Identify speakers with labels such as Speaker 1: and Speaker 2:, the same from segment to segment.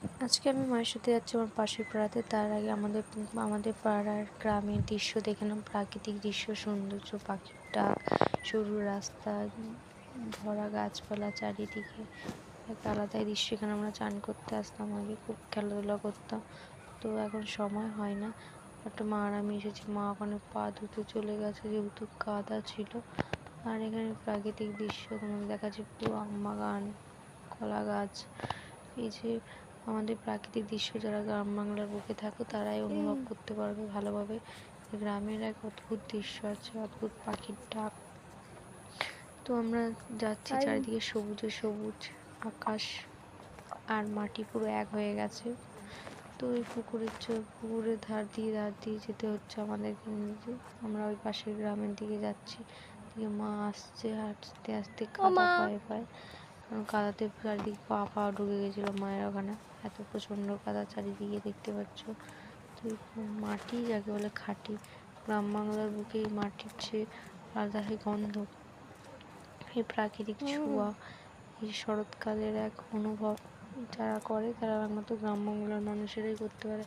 Speaker 1: আজকে আমি মায়ের সাথে যাচ্ছি আমার পাশের পাড়াতে। তার আগে আমাদের পাড়ার গ্রামের দৃশ্য দেখে নাম, প্রাকৃতিক দৃশ্য, সৌন্দর্য, পাখির ডাক, সরু রাস্তা, ভরা গাছপালা চারিদিকে, এক আলাদাই দৃশ্য। এখানে আমরা চান করতে আসতাম, আগে খুব খেলাধুলা করতাম, তো এখন সময় হয় না। একটা মা আর আমি এসেছি, মা ওখানে পা ধুতে চলে গেছে যেহেতু কাদা ছিল। আর এখানে প্রাকৃতিক দৃশ্য তোমাদের দেখাচ্ছি, পুরো আম বাগান, কলা গাছ। এই যে আমাদের প্রাকৃতিক দৃশ্য, যারা গ্রাম বাংলার বুকে থাকো তারাই অনুভব করতে পারবে ভালোভাবে। গ্রামের এক অদ্ভুত দৃশ্য আছে, অদ্ভুত পাখির ডাক। তো আমরা যাচ্ছি, চারিদিকে সবুজে সবুজ, আকাশ আর মাটি পুরো এক হয়ে গেছে। তো ওই পুকুরের ধার দিয়ে যেতে হচ্ছে আমাদেরকে। আমরা ওই পাশের গ্রামের দিকে যাচ্ছি, দিকে মা আসছে আস্তে আস্তে কাদা পায়ে পায়ে, কারণ কাদাতে চারিদিকে পা পা ঢুকে গেছিলো মায়ের ওখানে, এত প্রচণ্ড কাদা চারিদিকে দেখতে পাচ্ছ। তো মাটি যাকে বলে খাঁটি, গ্রাম বাংলার বুকে এই মাটির যে আলাদা গন্ধ, এই প্রাকৃতিক ছোঁয়া, এই শরৎকালের এক অনুভব যারা করে তারা একমাত্র গ্রাম বাংলার মানুষেরাই করতে পারে।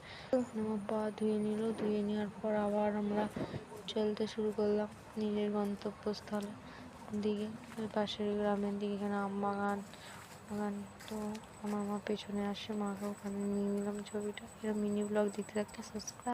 Speaker 1: আমার পা ধুয়ে নিল, ধুয়ে নেওয়ার পর আবার আমরা চলতে শুরু করলাম নিজের গন্তব্যস্থলে দিকে, ওই পাশের গ্রামের দিকে। এখানে আম বাগান বাগান। তো আমার মা পেছনে আসে, মাকে ওখানে নিয়ে নিলাম ছবিটা। এরকম মিনি ব্লগ দেখতে থাকতে সাবস্ক্রাইব।